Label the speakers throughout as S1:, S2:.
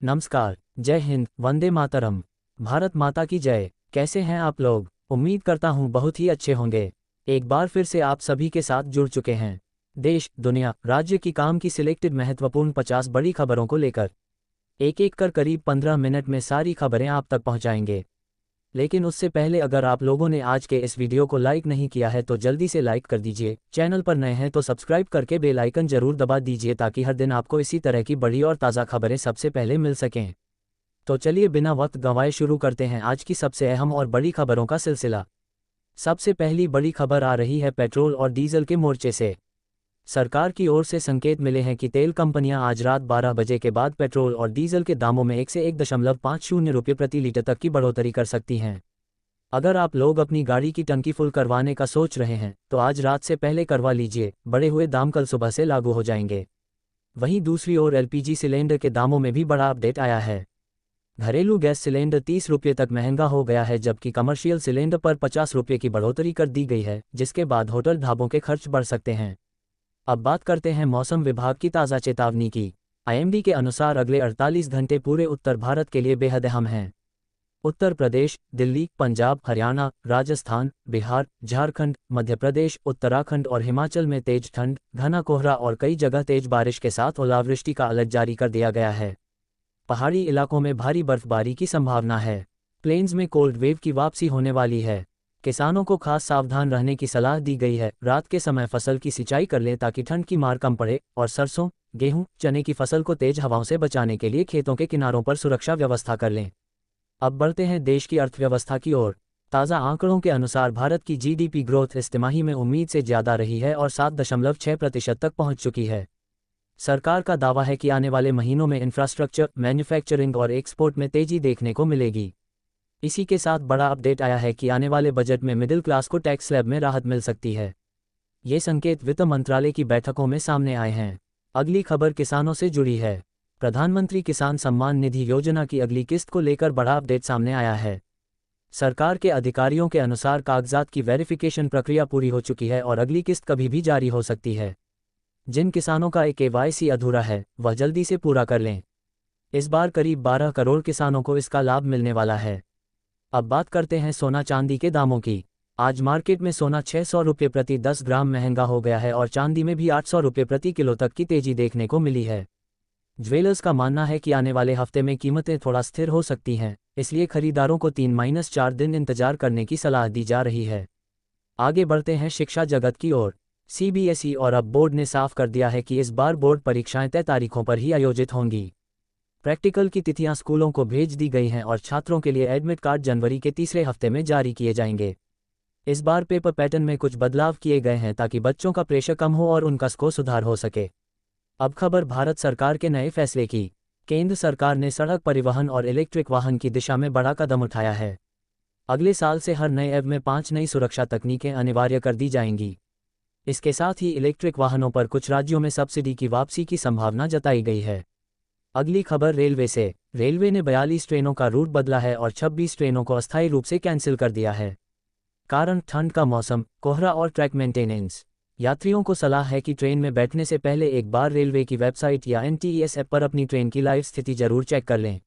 S1: नमस्कार, जय हिंद, वंदे मातरम। भारत माता की जय। कैसे हैं आप लोग? उम्मीद करता हूं बहुत ही अच्छे होंगे। एक बार फिर से आप सभी के साथ जुड़ चुके हैं देश, दुनिया, राज्य की काम की सिलेक्टेड महत्वपूर्ण 50 बड़ी खबरों को लेकर। एक एक कर करीब 15 मिनट में सारी खबरें आप तक पहुंचाएंगे। लेकिन उससे पहले अगर आप लोगों ने आज के इस वीडियो को लाइक नहीं किया है तो जल्दी से लाइक कर दीजिए। चैनल पर नए हैं तो सब्सक्राइब करके बेल आइकन जरूर दबा दीजिए ताकि हर दिन आपको इसी तरह की बड़ी और ताज़ा खबरें सबसे पहले मिल सकें। तो चलिए बिना वक्त गंवाए शुरू करते हैं आज की सबसे अहम और बड़ी खबरों का सिलसिला। सबसे पहली बड़ी खबर आ रही है पेट्रोल और डीजल के मोर्चे से। सरकार की ओर से संकेत मिले हैं कि तेल कंपनियां आज रात 12 बजे के बाद पेट्रोल और डीजल के दामों में 1 से 1.50 रुपये प्रति लीटर तक की बढ़ोतरी कर सकती हैं। अगर आप लोग अपनी गाड़ी की टंकी फुल करवाने का सोच रहे हैं तो आज रात से पहले करवा लीजिए, बढ़े हुए दाम कल सुबह से लागू हो जाएंगे। वहीं दूसरी ओर एलपीजी सिलेंडर के दामों में भी बड़ा अपडेट आया है। घरेलू गैस सिलेंडर 30 रुपये तक महंगा हो गया है, जबकि कमर्शियल सिलेंडर पर 50 रुपये की बढ़ोतरी कर दी गई है, जिसके बाद होटल ढाबों के खर्च बढ़ सकते हैं। अब बात करते हैं मौसम विभाग की ताज़ा चेतावनी की। आईएमडी के अनुसार अगले 48 घंटे पूरे उत्तर भारत के लिए बेहद अहम हैं। उत्तर प्रदेश, दिल्ली, पंजाब, हरियाणा, राजस्थान, बिहार, झारखंड, मध्य प्रदेश, उत्तराखंड और हिमाचल में तेज ठंड, घना कोहरा और कई जगह तेज बारिश के साथ ओलावृष्टि का अलर्ट जारी कर दिया गया है। पहाड़ी इलाकों में भारी बर्फबारी की संभावना है। प्लेन्स में कोल्ड वेव की वापसी होने वाली है। किसानों को खास सावधान रहने की सलाह दी गई है। रात के समय फसल की सिंचाई कर लें ताकि ठंड की मार कम पड़े और सरसों, गेहूं, चने की फसल को तेज हवाओं से बचाने के लिए खेतों के किनारों पर सुरक्षा व्यवस्था कर लें। अब बढ़ते हैं देश की अर्थव्यवस्था की ओर। ताज़ा आंकड़ों के अनुसार भारत की जीडीपी ग्रोथ इस तिमाही में उम्मीद से ज़्यादा रही है और 7.6% तक पहुंच चुकी है। सरकार का दावा है कि आने वाले महीनों में इंफ्रास्ट्रक्चर, मैन्युफैक्चरिंग और एक्सपोर्ट में तेजी देखने को मिलेगी। इसी के साथ बड़ा अपडेट आया है कि आने वाले बजट में मिडिल क्लास को टैक्स स्लैब में राहत मिल सकती है। ये संकेत वित्त मंत्रालय की बैठकों में सामने आए हैं। अगली खबर किसानों से जुड़ी है। प्रधानमंत्री किसान सम्मान निधि योजना की अगली किस्त को लेकर बड़ा अपडेट सामने आया है। सरकार के अधिकारियों के अनुसार कागजात की वेरिफिकेशन प्रक्रिया पूरी हो चुकी है और अगली किस्त कभी भी जारी हो सकती है। जिन किसानों का केवाईसी अधूरा है वह जल्दी से पूरा कर लें। इस बार करीब 12 करोड़ किसानों को इसका लाभ मिलने वाला है। अब बात करते हैं सोना चांदी के दामों की। आज मार्केट में सोना 600 रुपये प्रति 10 ग्राम महंगा हो गया है और चांदी में भी 800 रुपये प्रति किलो तक की तेजी देखने को मिली है। ज्वेलर्स का मानना है कि आने वाले हफ्ते में कीमतें थोड़ा स्थिर हो सकती हैं, इसलिए खरीदारों को 3-4 दिन इंतजार करने की सलाह दी जा रही है। आगे बढ़ते हैं शिक्षा जगत की ओर। सीबीएसई और अब बोर्ड ने साफ कर दिया है कि इस बार बोर्ड परीक्षाएं तय तारीखों पर ही आयोजित होंगी। प्रैक्टिकल की तिथियां स्कूलों को भेज दी गई हैं और छात्रों के लिए एडमिट कार्ड जनवरी के तीसरे हफ्ते में जारी किए जाएंगे। इस बार पेपर पैटर्न में कुछ बदलाव किए गए हैं ताकि बच्चों का प्रेशर कम हो और उनका स्कोर सुधार हो सके। अब खबर भारत सरकार के नए फैसले की। केंद्र सरकार ने सड़क परिवहन और इलेक्ट्रिक वाहन की दिशा में बड़ा कदम उठाया है। अगले साल से हर नए ऐप में 5 नई सुरक्षा तकनीकें अनिवार्य कर दी जाएंगी। इसके साथ ही इलेक्ट्रिक वाहनों पर कुछ राज्यों में सब्सिडी की वापसी की संभावना जताई गई है। अगली खबर रेलवे से। रेलवे ने 42 ट्रेनों का रूट बदला है और 26 ट्रेनों को अस्थायी रूप से कैंसिल कर दिया है। कारण ठंड का मौसम, कोहरा और ट्रैक मेंटेनेंस। यात्रियों को सलाह है कि ट्रेन में बैठने से पहले एक बार रेलवे की वेबसाइट या एनटीईएस ऐप पर अपनी ट्रेन की लाइव स्थिति जरूर चेक कर लें।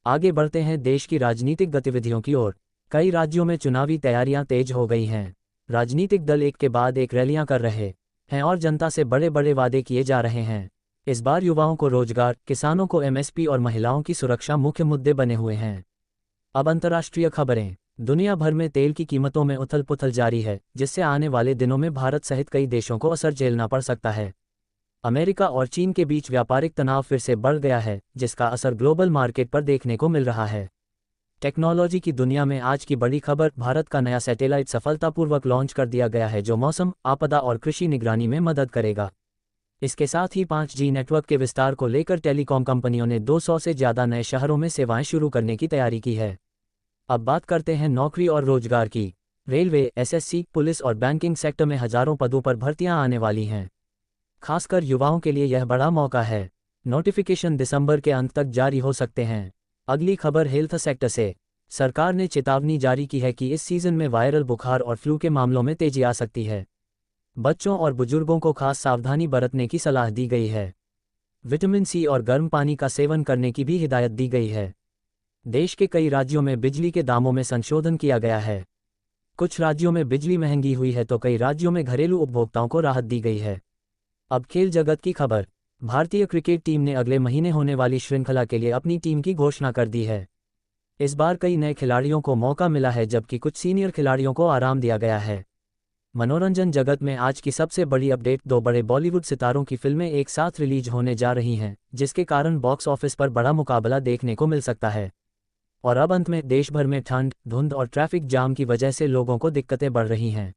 S1: आगे बढ़ते हैं देश की राजनीतिक गतिविधियों की ओर। कई राज्यों में चुनावी तैयारियां तेज हो गई हैं। राजनीतिक दल एक के बाद एक रैलियां कर रहे हैं और जनता से बड़े बड़े वादे किए जा रहे हैं। इस बार युवाओं को रोजगार, किसानों को एमएसपी और महिलाओं की सुरक्षा मुख्य मुद्दे बने हुए हैं। अब अंतर्राष्ट्रीय खबरें। दुनिया भर में तेल की कीमतों में उथल पुथल जारी है, जिससे आने वाले दिनों में भारत सहित कई देशों को असर झेलना पड़ सकता है। अमेरिका और चीन के बीच व्यापारिक तनाव फिर से बढ़ गया है, जिसका असर ग्लोबल मार्केट पर देखने को मिल रहा है। टेक्नोलॉजी की दुनिया में आज की बड़ी खबर, भारत का नया सैटेलाइट सफलतापूर्वक लॉन्च कर दिया गया है जो मौसम, आपदा और कृषि निगरानी में मदद करेगा। इसके साथ ही 5G नेटवर्क के विस्तार को लेकर टेलीकॉम कंपनियों ने 200 से ज़्यादा नए शहरों में सेवाएं शुरू करने की तैयारी की है। अब बात करते हैं नौकरी और रोजगार की। रेलवे, एसएससी, पुलिस और बैंकिंग सेक्टर में हजारों पदों पर भर्तियां आने वाली हैं। खासकर युवाओं के लिए यह बड़ा मौका है। नोटिफिकेशन दिसंबर के अंत तक जारी हो सकते हैं। अगली खबर हेल्थ सेक्टर से। सरकार ने चेतावनी जारी की है कि इस सीजन में वायरल बुखार और फ्लू के मामलों में तेजी आ सकती है। बच्चों और बुजुर्गों को खास सावधानी बरतने की सलाह दी गई है। विटामिन सी और गर्म पानी का सेवन करने की भी हिदायत दी गई है। देश के कई राज्यों में बिजली के दामों में संशोधन किया गया है। कुछ राज्यों में बिजली महंगी हुई है तो कई राज्यों में घरेलू उपभोक्ताओं को राहत दी गई है। अब खेल जगत की खबर। भारतीय क्रिकेट टीम ने अगले महीने होने वाली श्रृंखला के लिए अपनी टीम की घोषणा कर दी है। इस बार कई नए खिलाड़ियों को मौका मिला है जबकि कुछ सीनियर खिलाड़ियों को आराम दिया गया है। मनोरंजन जगत में आज की सबसे बड़ी अपडेट, दो बड़े बॉलीवुड सितारों की फिल्में एक साथ रिलीज होने जा रही हैं, जिसके कारण बॉक्स ऑफिस पर बड़ा मुकाबला देखने को मिल सकता है। और अब अंत में, देश भर में ठंड, धुंध और ट्रैफिक जाम की वजह से लोगों को दिक्कतें बढ़ रही हैं।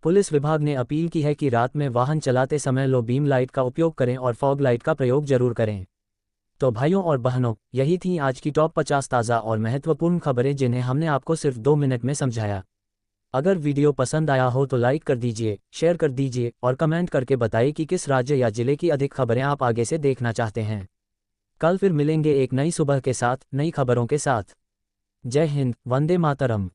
S1: पुलिस विभाग ने अपील की है कि रात में वाहन चलाते समय लो बीम लाइट का उपयोग करें और फॉग लाइट का प्रयोग जरूर करें। तो भाइयों और बहनों, यही थी आज की टॉप 50 ताज़ा और महत्वपूर्ण खबरें जिन्हें हमने आपको सिर्फ 2 मिनट में समझाया। अगर वीडियो पसंद आया हो तो लाइक कर दीजिए, शेयर कर दीजिए और कमेंट करके बताइए कि किस राज्य या जिले की अधिक खबरें आप आगे से देखना चाहते हैं। कल फिर मिलेंगे एक नई सुबह के साथ, नई खबरों के साथ। जय हिंद, वंदे मातरम।